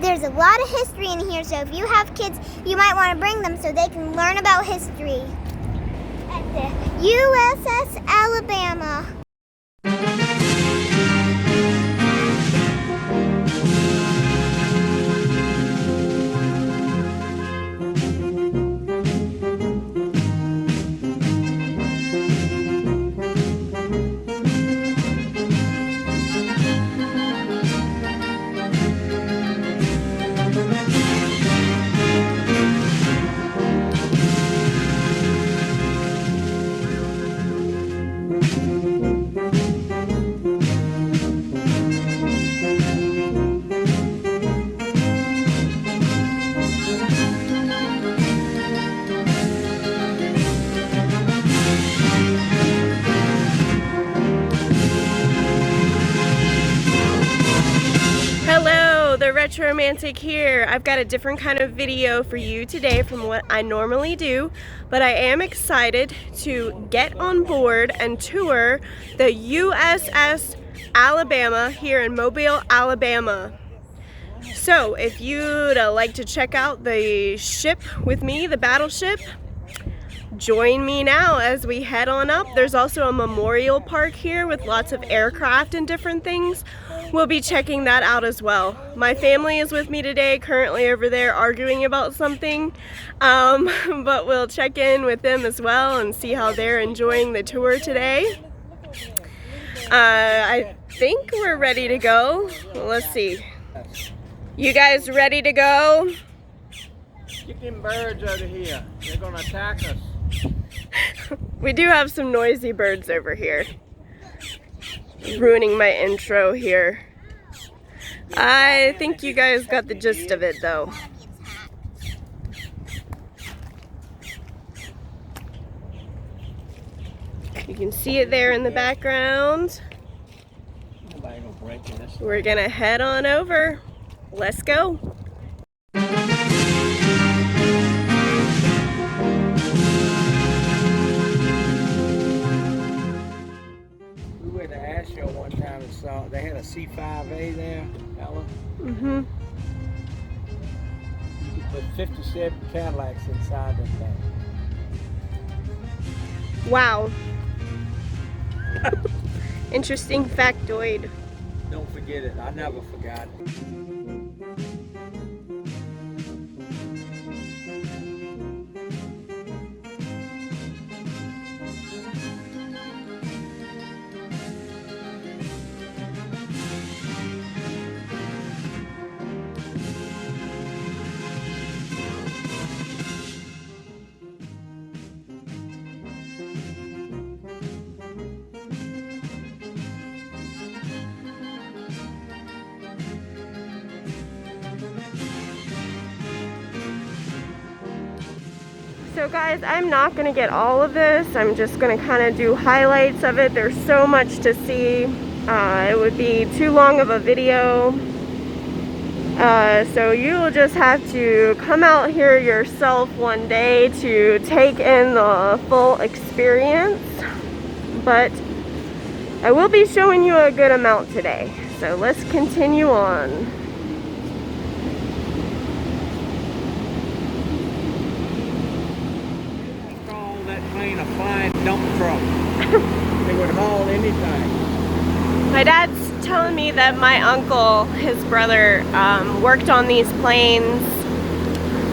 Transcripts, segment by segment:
there's a lot of history in here, so if you have kids, you might want to bring them so they can learn about history. At the USS Alabama. Hello, the Retromantic here. I've got a different kind of video for you today from what I normally do, but I am excited to get on board and tour the USS Alabama here in Mobile, Alabama. So if you'd like to check out the ship with me, the battleship, join me now as we head on up. There's also a memorial park here with lots of aircraft and different things. We'll be checking that out as well. My family is with me today, currently over there arguing about something, but we'll check in with them as well and see how they're enjoying the tour today. I think we're ready to go. Let's see. You guys ready to go? Get them birds out of here. They're gonna attack us. We do have some noisy birds over here. Ruining my intro here. I think you guys got the gist of it though. You can see it there in the background. We're gonna head on over. Let's go. One time and saw they had a C5A there, Ella. Mm-hmm. You could put 57 Cadillacs inside that thing. Wow. Interesting factoid. Don't forget it. I never forgot. So guys, I'm not going to get all of this. I'm just going to kind of do highlights of it. There's so much to see. It would be too long of a video. So you'll just have to come out here yourself one day to take in the full experience. But I will be showing you a good amount today. So let's continue on. A flying dump truck. They would haul anything. My dad's telling me that my uncle, his brother, worked on these planes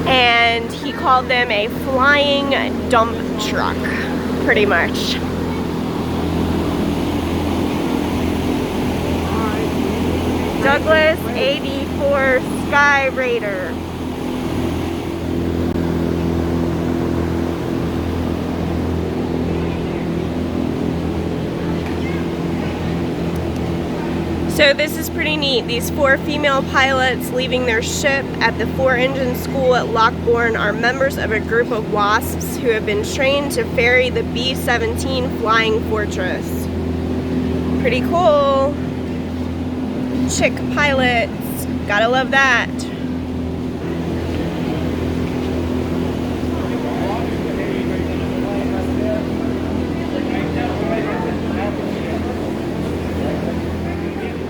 and he called them a flying dump truck, pretty much. Douglas 84 Sky Raider. So this is pretty neat. These 4 female pilots leaving their ship at the 4-engine school at Lockbourne are members of a group of WASPs who have been trained to ferry the B-17 Flying Fortress. Pretty cool. Chick pilots. Gotta love that.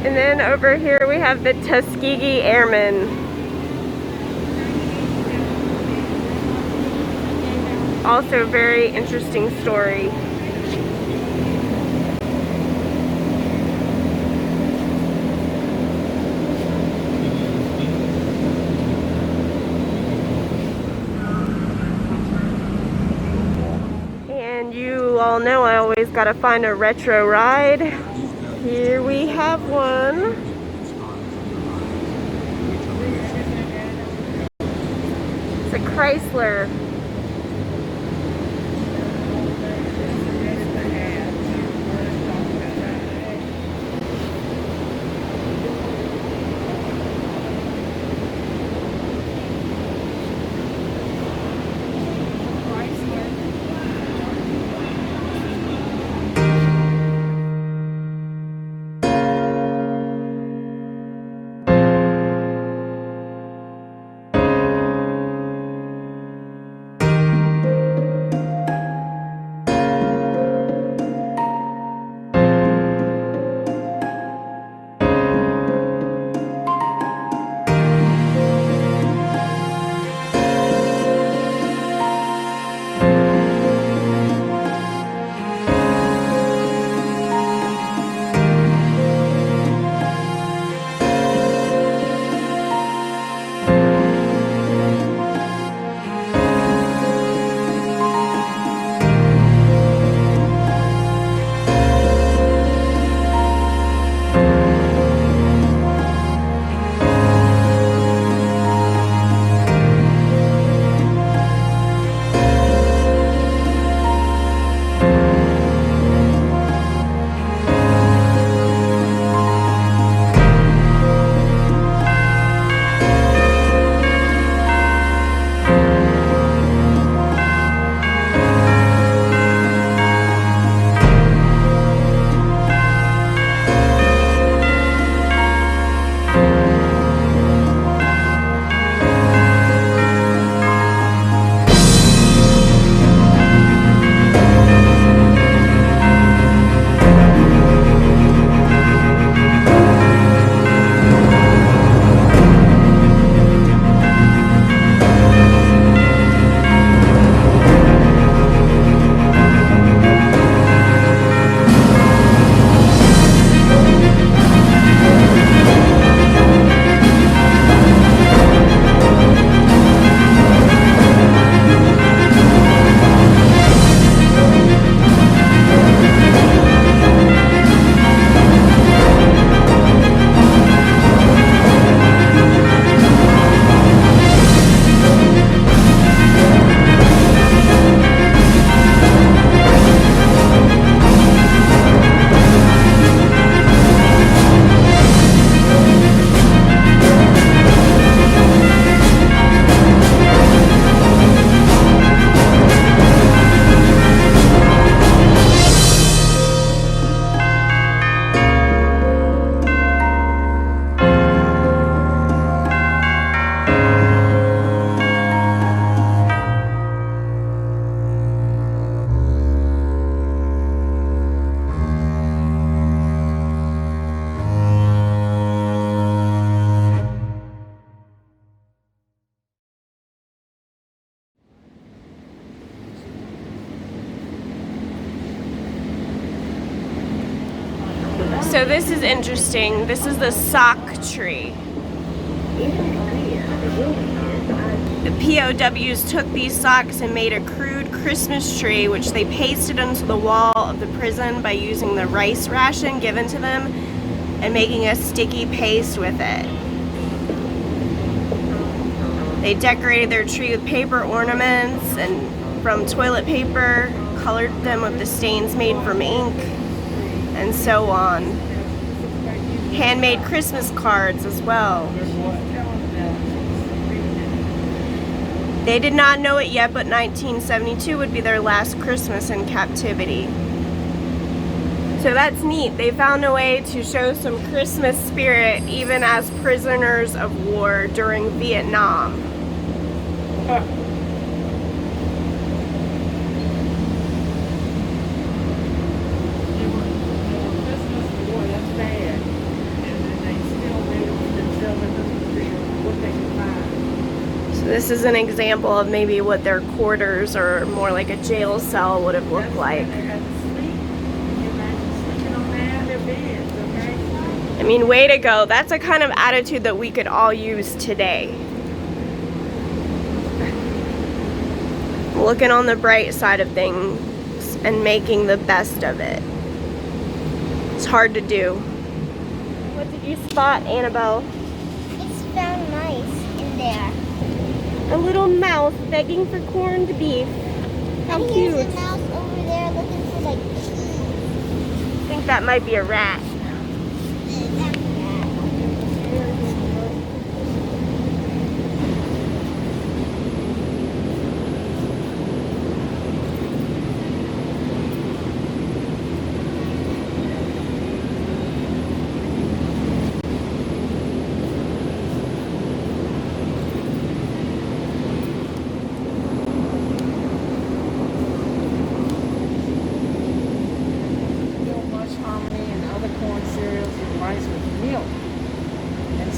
And then over here we have the Tuskegee Airmen. Also, very interesting story. And you all know I always gotta find a retro ride. Here we have one. It's a Chrysler. So this is interesting. This is the sock tree. The POWs took these socks and made a crude Christmas tree, which they pasted onto the wall of the prison by using the rice ration given to them and making a sticky paste with it. They decorated their tree with paper ornaments and from toilet paper, colored them with the stains made from ink, and so on. Handmade Christmas cards as well. They did not know it yet, but 1972 would be their last Christmas in captivity. So that's neat. They found a way to show some Christmas spirit even as prisoners of war during Vietnam. So this is an example of maybe what their quarters or more like a jail cell would have looked like. I mean, way to go. That's a kind of attitude that we could all use today. Looking on the bright side of things and making the best of it. It's hard to do. What did you spot, Annabelle? It's found mice in there. A little mouse begging for corned beef. How and cute. Here's a mouse over there looking for like cheese. I think that might be a rat.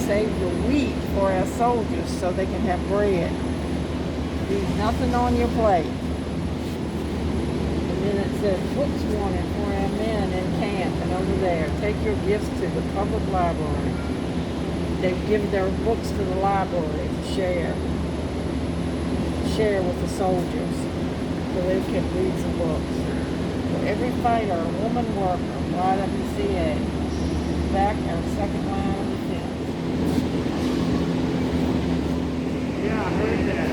Save the wheat for our soldiers so they can have bread. Leave nothing on your plate. And then it says books wanted for our men in camp and over there. Take your gifts to the public library. They give their books to the library to share. Share with the soldiers so they can read some books. For every fighter, woman worker, YWCA, back our second line of defense. Yeah, I heard that.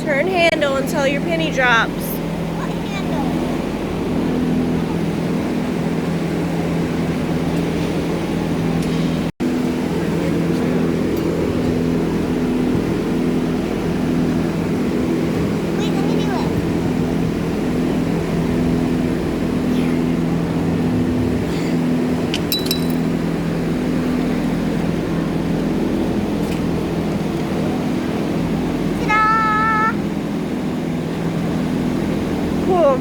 Turn handle until your penny drops. What handle? Wait, let me do it. Ta-da! Cool.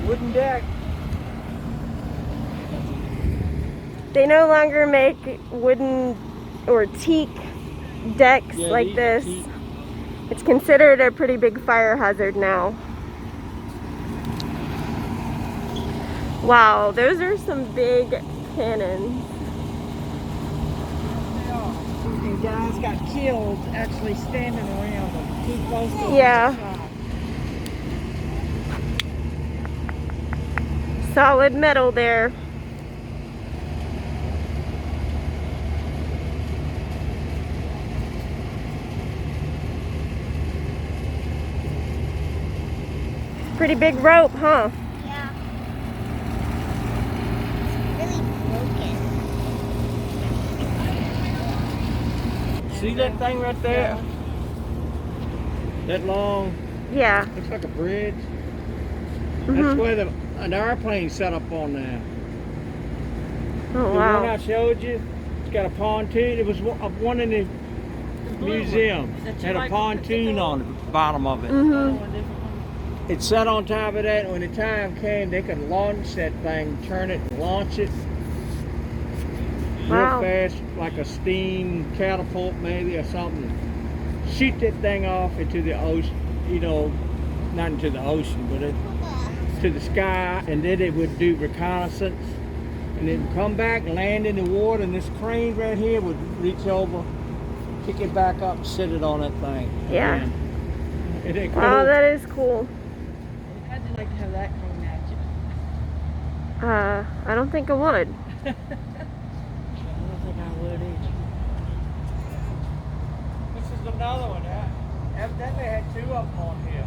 Wooden deck. They no longer make wooden or teak decks like this. Teak. It's considered a pretty big fire hazard now. Wow, those are some big cannons. You can got killed actually standing around them. Too close to them. Yeah. Solid metal there. Pretty big rope, huh? Yeah. It's really broken. See that thing right there? That long, Yeah. looks like a bridge. Mhm. That's where an airplane set up on there. Oh, The one I wow. showed you, it's got a pontoon. It was one in the museum. Had a pontoon on the bottom of it. Mhm. It sat on top of that, and when the time came, they could launch that thing, turn it and launch it Wow. real fast, like a steam catapult maybe or something. Shoot that thing off into the ocean, you know, not into the ocean, but to the sky, and then it would do reconnaissance, and then come back, land in the water, and this crane right here would reach over, pick it back up, and sit it on that thing. Yeah. again. Isn't it cool? Oh, that is cool. How'd you like to have that coming at you? I don't think I would. I don't think I would either. This is another one. Evidently had two of them on here.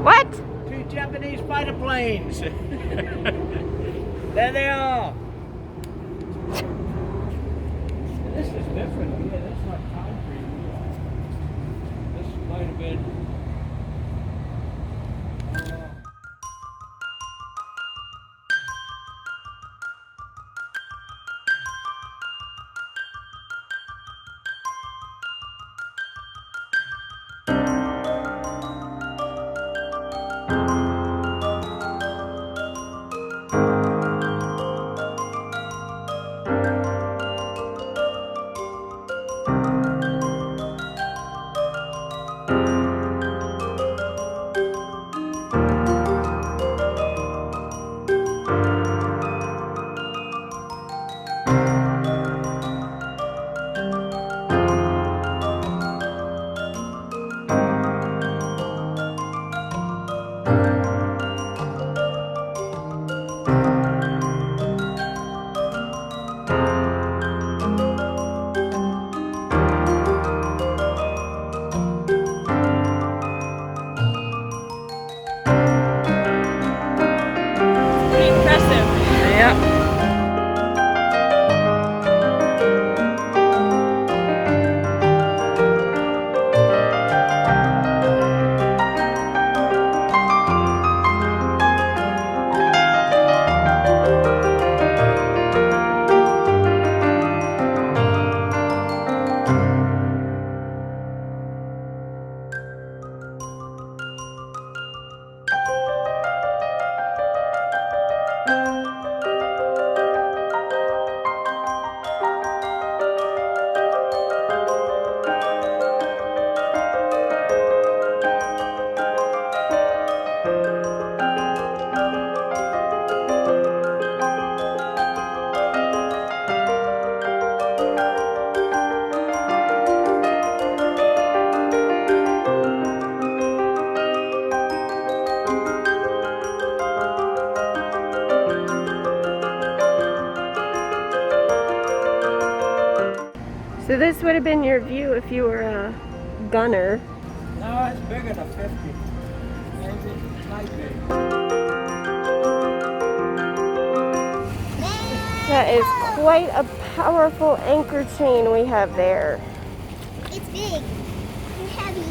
What? Two Japanese fighter planes. There they are. This is different. Yeah, that's like concrete. This might have been. Pretty impressive. Yep. So this would have been your view if you were a gunner. No, it's bigger than 50. Maybe it might be. That is quite a powerful anchor chain we have there. It's big and heavy.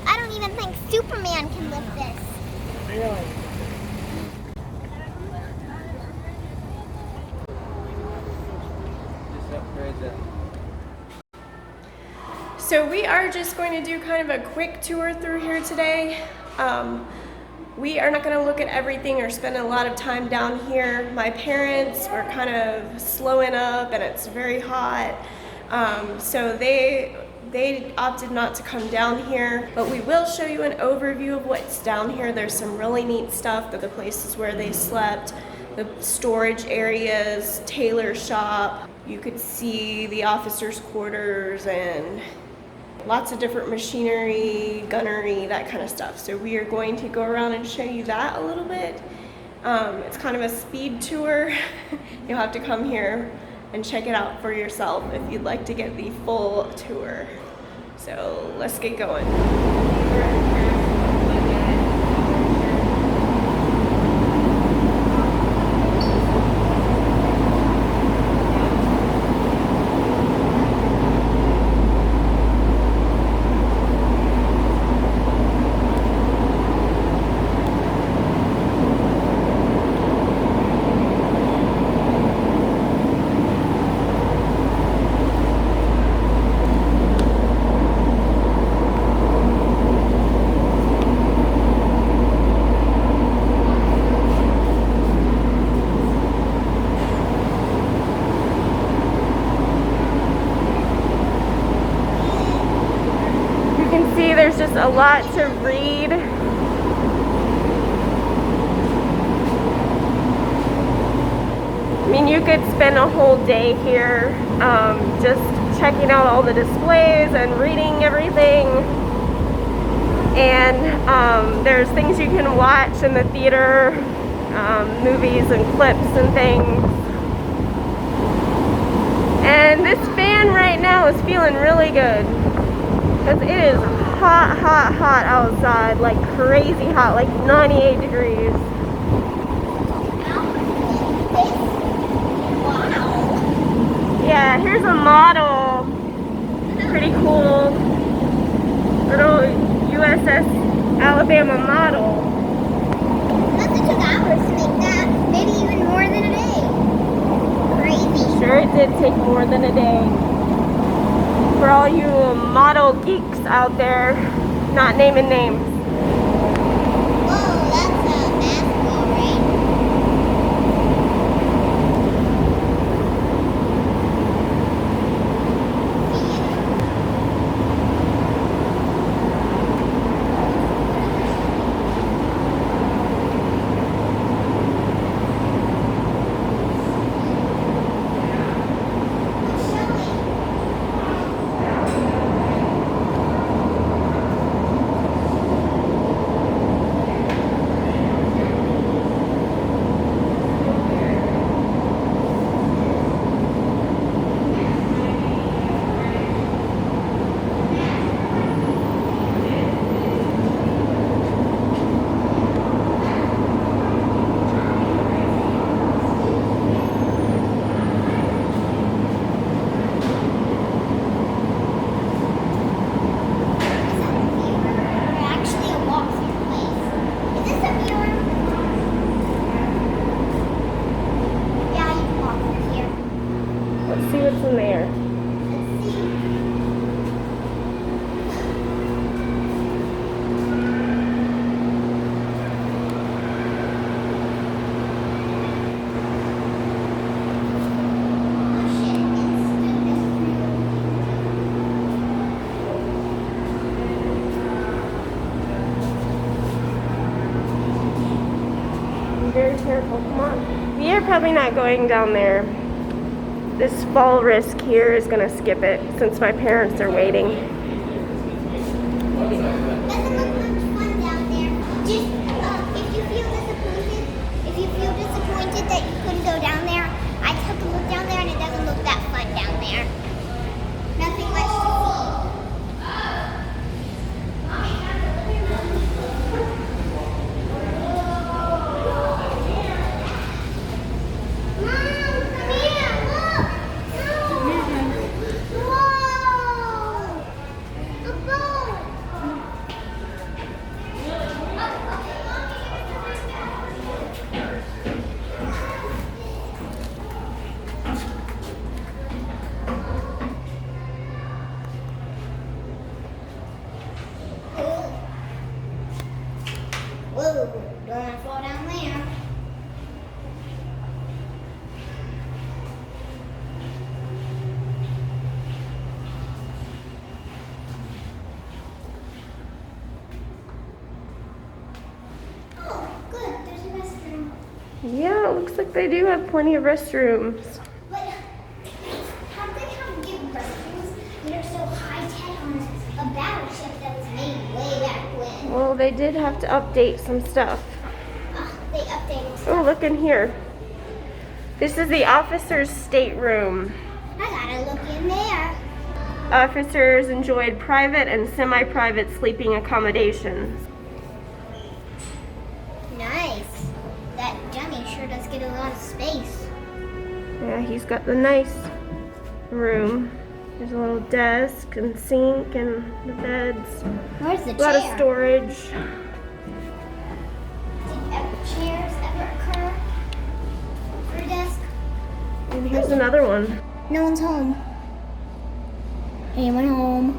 I don't even think Superman can lift this. Really? Just upgrade that. So we are just going to do kind of a quick tour through here today. We are not going to look at everything or spend a lot of time down here. My parents were kind of slowing up and it's very hot. So they opted not to come down here, but we will show you an overview of what's down here. There's some really neat stuff, that the places where they slept, the storage areas, tailor shop. You could see the officers' quarters and lots of different machinery, gunnery, that kind of stuff. So we are going to go around and show you that a little bit. It's kind of a speed tour. You'll have to come here and check it out for yourself if you'd like to get the full tour. So let's get going. There's just a lot to read. I mean, you could spend a whole day here just checking out all the displays and reading everything. And there's things you can watch in the theater, movies and clips and things. And this fan right now is feeling really good, because it is hot, hot, hot outside, like crazy hot, like 98 degrees. Wow. Yeah, here's a model. Pretty cool. Little USS Alabama model. Must have took hours to make that. Maybe even more than a day. Crazy. Sure, it did take more than a day. For all you model geeks out there, not naming names. Whoa, that's a basketball, right? Very careful, come on. We are probably not going down there. This fall risk here is gonna skip it since my parents are waiting. Doesn't look much fun down there. Just if you feel disappointed that you couldn't go down there, I took a look down there and it doesn't look that fun down there. Nothing much to see. wow, looks like they do have plenty of restrooms. But how do they have big restrooms that are so high-tech on a battleship that was made way back when? Well, they did have to update some stuff. They updated. Oh, look in here. This is the officers' stateroom. I gotta look in there. Officers enjoyed private and semi-private sleeping accommodations. Nice. That dummy sure does get a lot of space. Yeah, he's got the nice room. There's a little desk and sink and the beds. Where's the A lot of chair? storage. Did chairs ever occur for a desk? And here's another one. No one's home. Anyone home?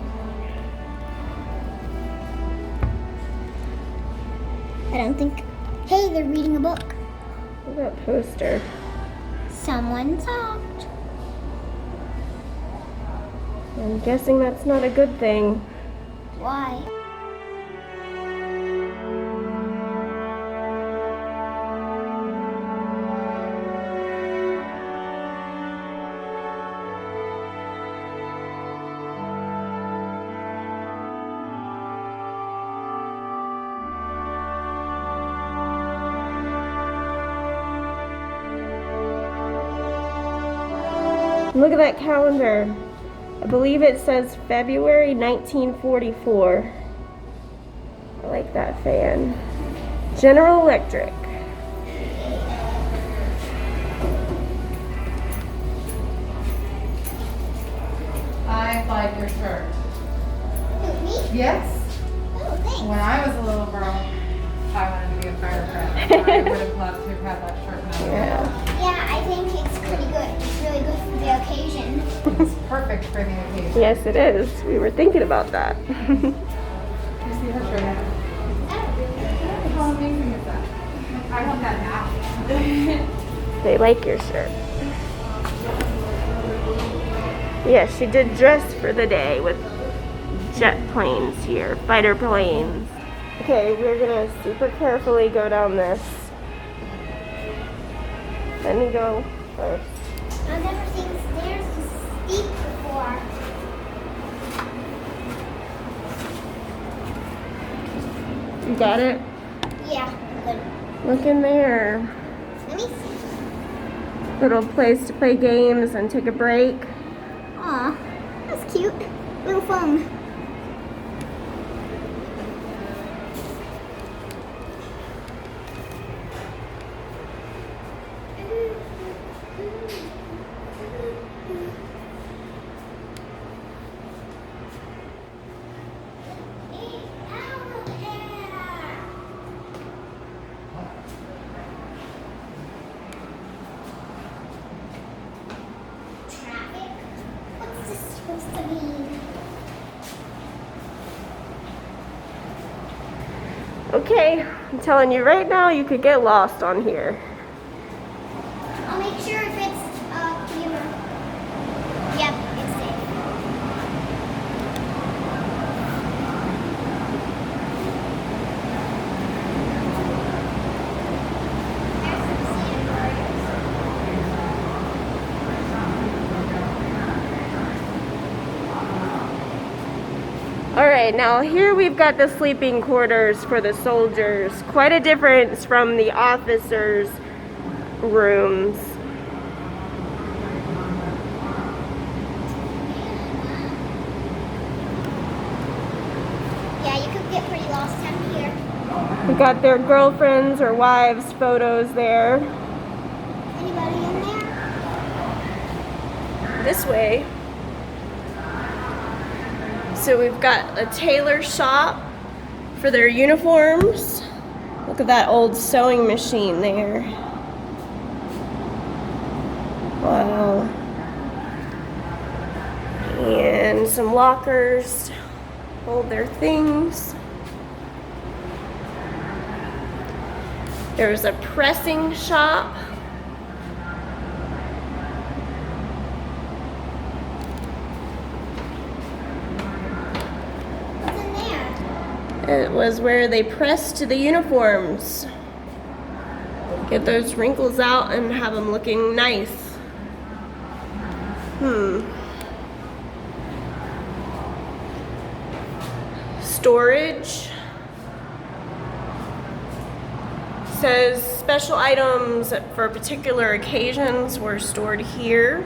I don't think. Hey, they're reading a book. Look at that poster. Someone talked. I'm guessing that's not a good thing. Why? Look at that calendar. I believe it says February 1944. I like that fan. General Electric. I like your shirt. Who, me? Yes. Oh, thanks. When I was a little girl, I wanted to be a firefighter. I would have loved to have had that shirt now. Yeah. Yeah, I think it's pretty good. It's really good for the occasion. It's perfect for the occasion. Yes, it is. We were thinking about that. You see her shirt? How amazing is that? I want that now. They like your shirt. Yeah, she did dress for the day with jet planes here, fighter planes. Okay, we're gonna super carefully go down this. Let me go first. I've never seen stairs this steep before. You got it? Yeah, good. Look in there. Let me see. Little place to play games and take a break. Aw, that's cute. Little phone. Traffic? What's this supposed to mean? Okay, I'm telling you right now, you could get lost on here. I'll make sure if it's, Yep, it's safe. There's some sandbars. All right, now here we've got the sleeping quarters for the soldiers. Quite a difference from the officers' rooms. Yeah, you could get pretty lost down here. We got their girlfriends or wives' photos there. Anybody in there? This way. So we've got a tailor shop for their uniforms. Look at that old sewing machine there. Wow. And some lockers to hold their things. There's a pressing shop. What's in there? It was where they pressed the uniforms. Get those wrinkles out and have them looking nice. Storage. Says special items for particular occasions were stored here.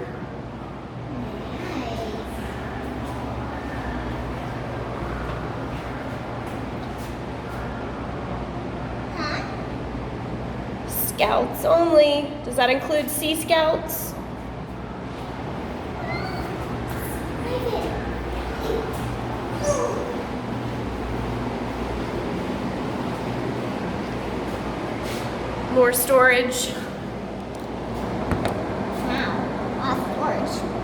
Scouts only. Does that include Sea Scouts? More storage. Wow, a lot of storage.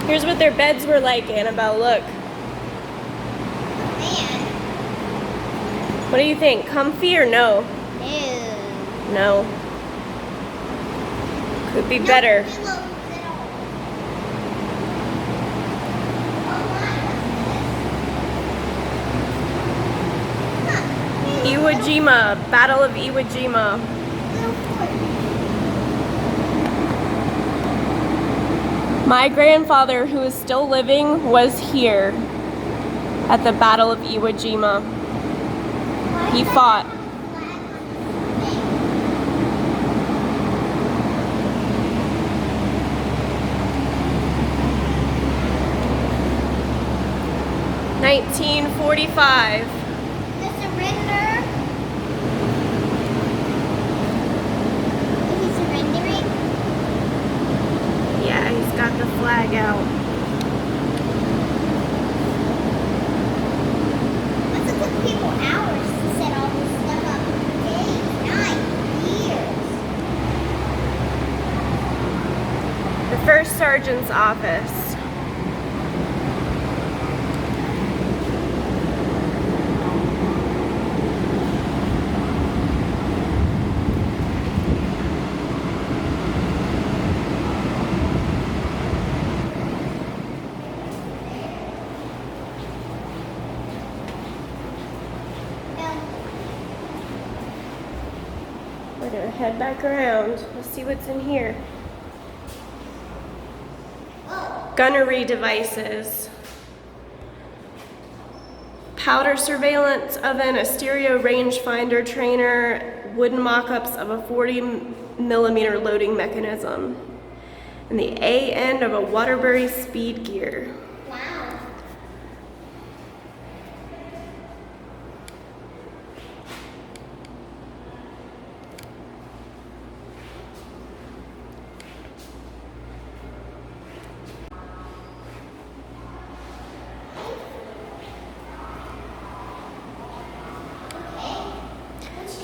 Here's what their beds were like, Annabelle. Look. Man. What do you think? Comfy or no? Ew. No. Could be better. No pillows at all. Oh, my. Iwo Jima, Battle of Iwo Jima. Little fort. My grandfather, who is still living, was here at the Battle of Iwo Jima. He fought. 1945. The surrender. Is he surrendering? Yeah, he's got the flag out. Must have took people hours to set all this stuff up. Days, nights, years. The first sergeant's office. We're gonna head back around. Let's see what's in here. Gunnery devices. Powder surveillance oven, a stereo rangefinder trainer, wooden mock-ups of a 40mm loading mechanism, and the A end of a Waterbury speed gear. Wow.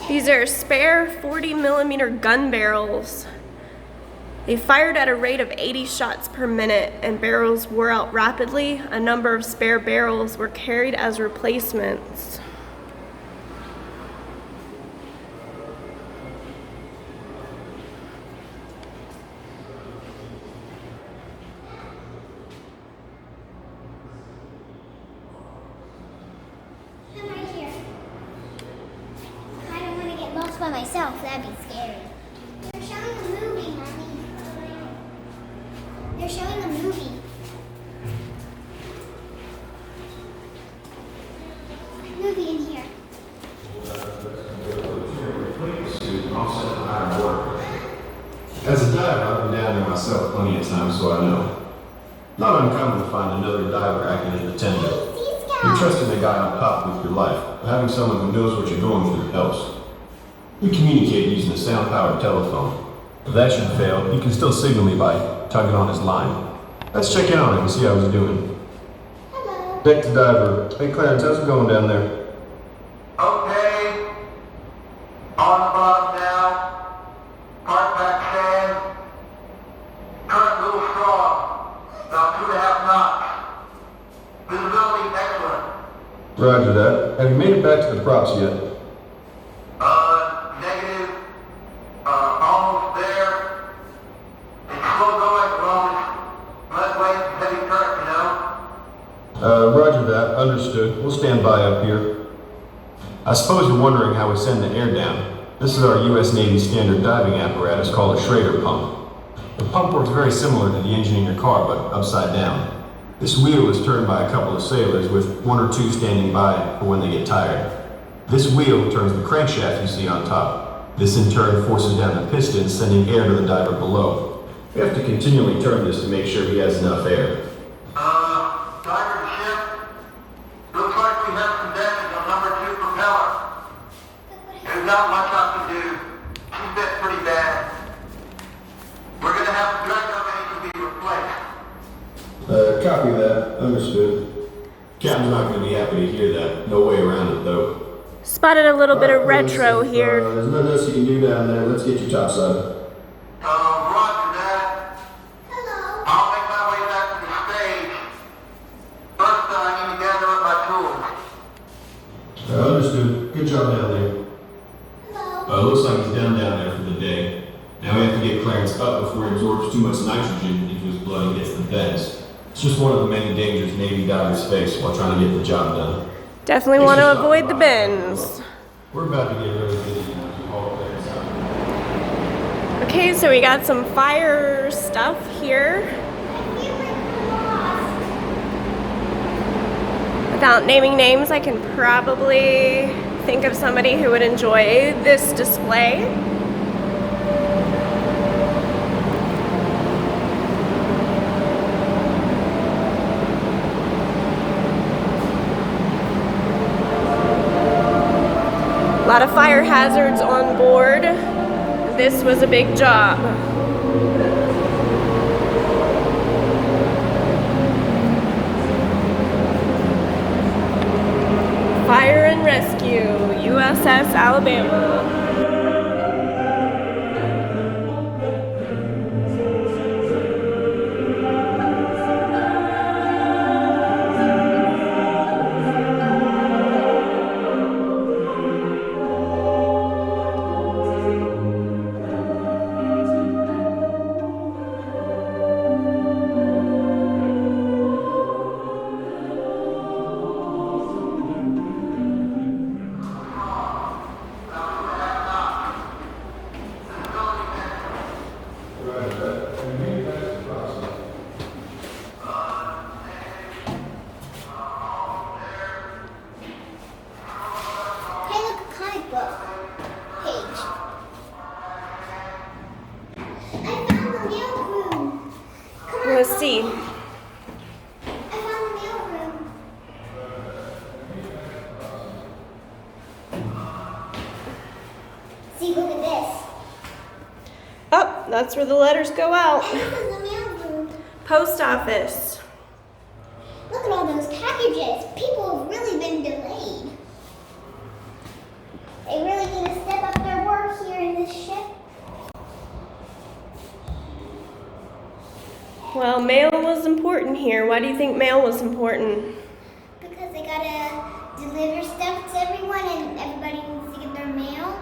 These are spare 40mm gun barrels. They fired at a rate of 80 shots per minute, and barrels wore out rapidly. A number of spare barrels were carried as replacements. I'm right here. I don't want to get lost by myself. That'd be scary. They're showing a movie, Mommy. They're showing a movie. Movie in here. As a diver, I've been down there myself plenty of times, so I know. Not uncommon to find another diver acting as a tender. You're trusting the guy on top with your life, but having someone who knows what you're going through helps. We communicate using a sound-powered telephone. If that should fail, he can still signal me by tugging on his line. Let's check in on him and see how he's doing. Hello. Deck to diver. Hey Clarence, how's it going down there? Okay. On the bottom now. Part back sand. Current a little strong. About 2.5 knots. Visibility excellent. Roger that. Have you made it back to the props yet? Negative. Almost there. Roger that. Understood. We'll stand by up here. I suppose you're wondering how we send the air down. This is our U.S. Navy standard diving apparatus called a Schrader pump. The pump works very similar to the engine in your car, but upside down. This wheel is turned by a couple of sailors, with one or two standing by for when they get tired. This wheel turns the crankshaft you see on top. This in turn forces down the pistons, sending air to the diver below. We have to continually turn this to make sure he has enough air. Diver to ship. Looks like we have some damage on number 2 propeller. There's not much I can do. She's bit pretty bad. We're gonna have to drag up and it can be replaced. Copy that. Understood. Captain's not going to be happy to hear that. No way around it, though. Spotted a little bit of retro here. There's nothing else you can do down there. Let's get you topside. Roger that. Hello. I'll make my way back to the stage. First, I need to gather up my tools. Understood. Good job down there. Hello. Looks like he's down there for the day. Now we have to get Clarence up before he absorbs too much nitrogen into his blood and gets the bends. It's just one of the many dangers Navy divers face while trying to get the job done. Definitely want to avoid the bends. We're about to get really busy now to haul Clarence out. Okay, so we got some fire stuff here. I feel like we're lost. Without naming names, I can probably think of somebody who would enjoy this display. A lot of fire hazards on board. This was a big job. Fire and Rescue, USS Alabama. Hey, look, a comic book page. I found the mail room. Come on. Let's see. I found the mail room. See, look at this. Oh, that's where the letters go out. This is the mail room. Post office. Look at all those packages. People have really been delayed. They really need to step up their work here in this ship. Well, mail was important here. Why do you think mail was important? Because they gotta deliver stuff to everyone and everybody needs to get their mail.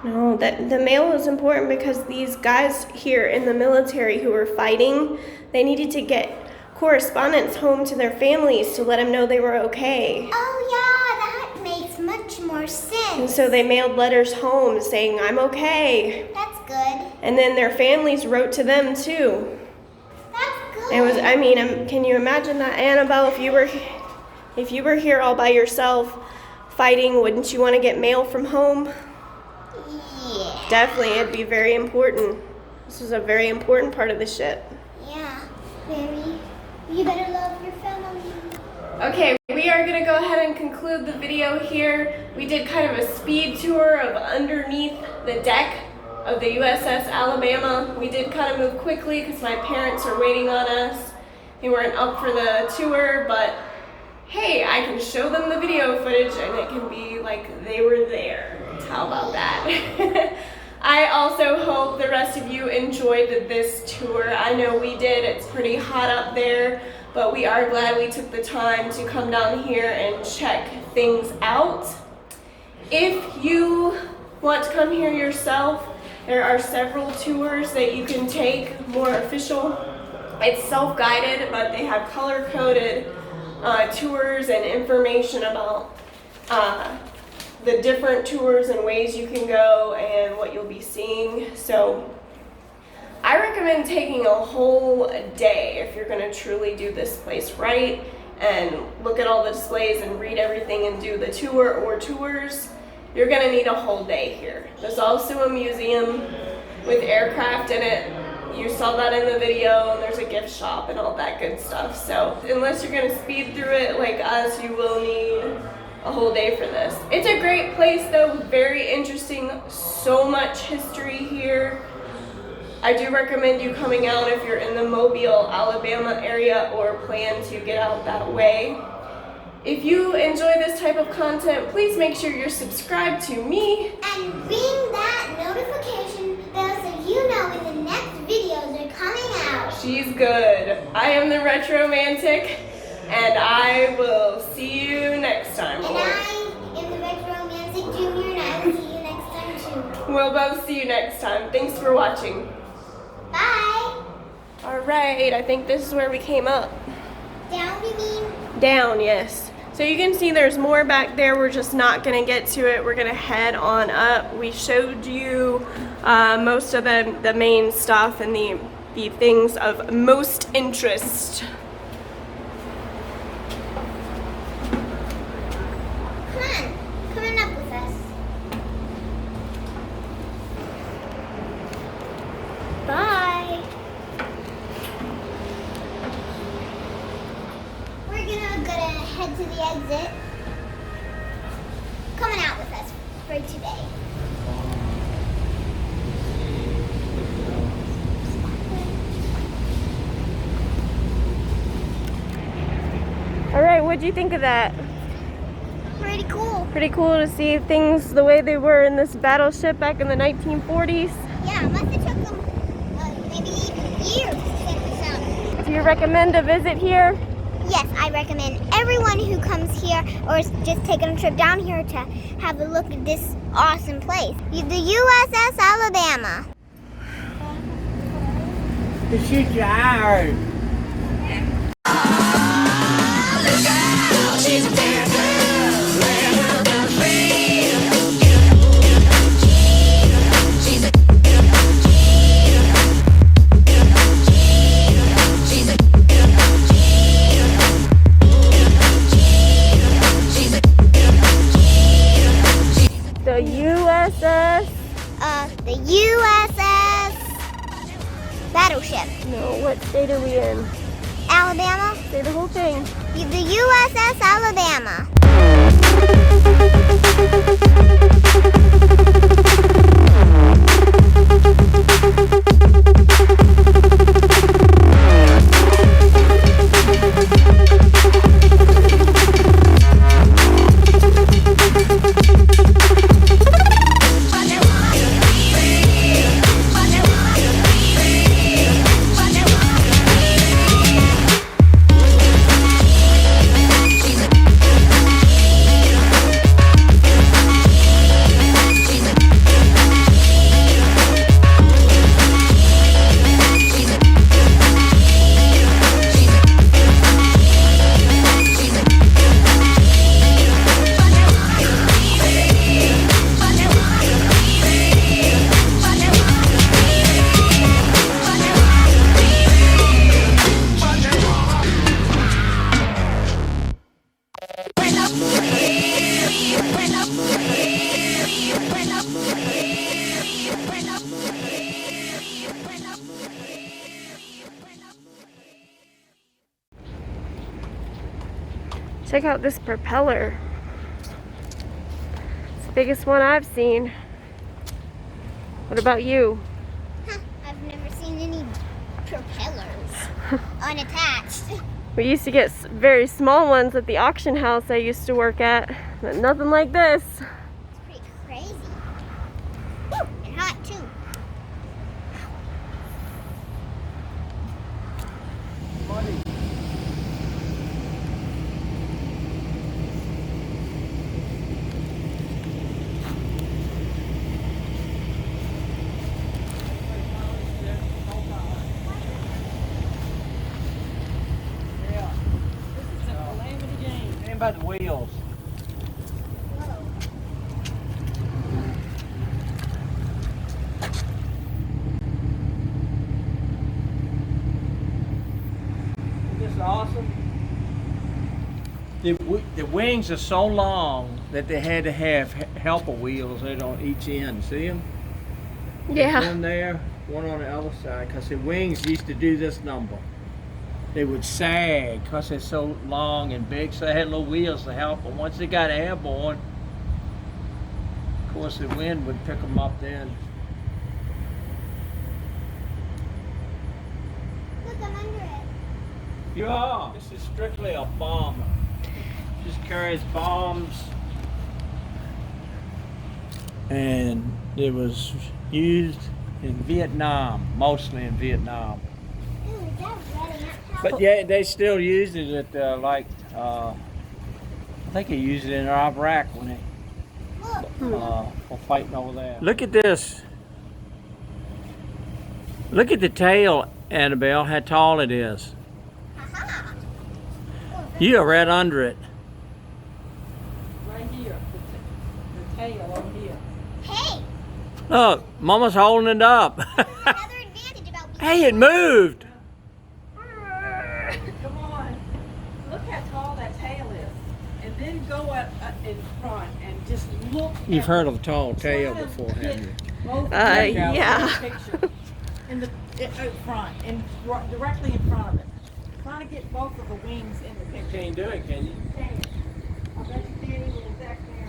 No, that the mail was important because these guys here in the military who were fighting, they needed to get correspondence home to their families to let them know they were okay. Oh yeah, that makes much more And sense. so they mailed letters home saying, I'm okay. That's good. And then their families wrote to them too. That's good. It was, I mean, can you imagine that, Annabelle, if you were here all by yourself fighting, wouldn't you want to get mail from home? Yeah. Definitely, it'd be very important. This is a very important part of the ship. Yeah. Very. You better love your family. Okay, we are gonna go ahead and conclude the video here. We did kind of a speed tour of underneath the deck of the USS Alabama. We did kind of move quickly because my parents are waiting on us. They weren't up for the tour, but hey, I can show them the video footage and it can be like they were there. How about that? I also hope the rest of you enjoyed this tour. I know we did. It's pretty hot up there, but we are glad we took the time to come down here and check things out. If you want to come here yourself, there are several tours that you can take, more official It's self-guided, but they have color-coded tours and information about the different tours and ways you can go and what you'll be seeing. So I recommend taking a whole day if you're going to truly do this place right and look at all the displays and read everything and do the tour or tours. You're going to need a whole day here. There's also a museum with aircraft in it. You saw that in the video, and there's a gift shop and all that good stuff. So unless you're going to speed through it like us, you will need a whole day for this. It's a great place though, very interesting, so much history here. I do recommend you coming out if you're in the Mobile, Alabama area or plan to get out that way. If you enjoy this type of content, please make sure you're subscribed to me. And ring that notification bell so you know when the next videos are coming out. She's good. I am the Retromantic, and I will see you next time. And I am the Retromantic Junior, and I will see you next time too. We'll both see you next time. Thanks for watching. Bye. All right, I think this is where we came up. Down, you mean? Down, yes. So you can see there's more back there. We're just not gonna get to it. We're gonna head on up. We showed you most of the main stuff and the things of most interest. Come on up with us. Bye. We're gonna head to the exit. Coming out with us for today. All right, what'd you think of that? Pretty cool. Pretty cool to see things the way they were in this battleship back in the 1940s. Yeah, it must have took them maybe even years to set this up. Do you recommend a visit here? Yes, I recommend everyone who comes here or is just taking a trip down here to have a look at this awesome place. The USS Alabama. To shoot your eye. The USS Battleship. No, what state are we in? Alabama. Say the whole thing. The USS Alabama. Check out this propeller. It's the biggest one I've seen. What about you? I've never seen any propellers unattached. We used to get very small ones at the auction house I used to work at, but nothing like this. It's pretty crazy. Woo, and hot too. about the wheels. Isn't this awesome? The wings are so long that they had to have helper wheels right on each end. See them? Yeah. One there, one on the other side, because the wings used to do this number. They would sag because they're so long and big, so they had little wheels to help them. Once they got airborne, of course the wind would pick them up then. Look, I'm under it. You are. This is strictly a bomber. Just carries bombs. And it was used in Vietnam, mostly in Vietnam. Ooh, is that ready? But yeah, they still use it at I think they used it in Iraq when they were fighting over there. Look at this. Look at the tail, Annabelle, how tall it is. You are right under it. Right here, the tail over here. Hey, Look, Mama's holding it up. another advantage about being Hey, it moved. Come on. Look how tall that tail is. And then go up in front and just look. You've heard of a tall tail before, haven't you? Yeah. In the front and directly in front of it. Trying to get both of the wings in the picture. Can't do it, can you? Dang it. I bet you can't even exact there.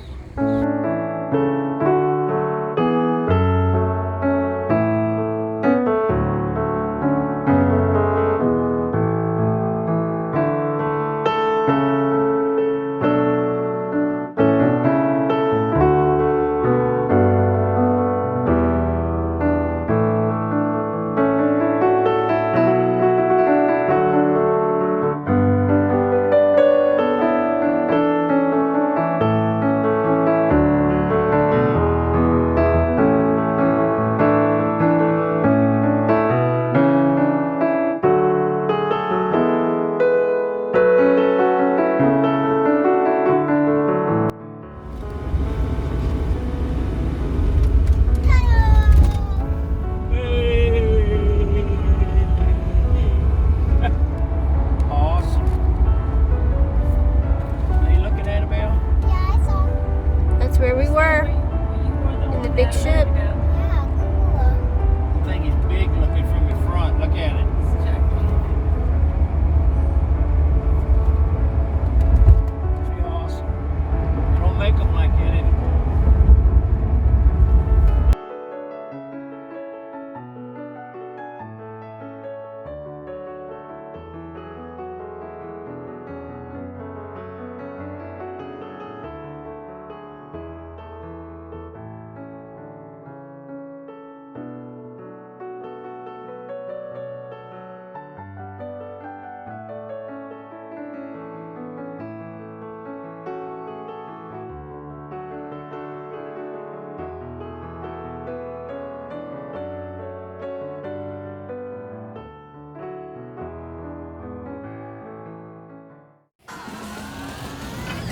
Awesome. Are you looking, Annabelle? Yeah, I saw. That's where we were. In the big ship. Yeah, cool. The thing is big looking from the front. Look at it. Pretty awesome. They don't make them like that anymore.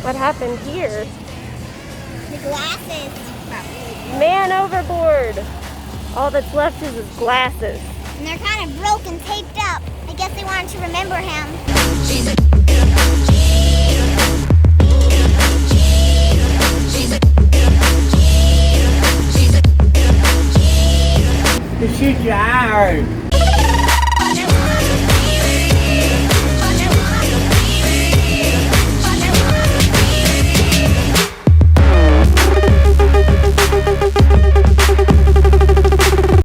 What happened here? The glasses. Man overboard. All that's left is his glasses. And they're kind of broken, taped up. I guess they wanted to remember him. You shoot your eye out.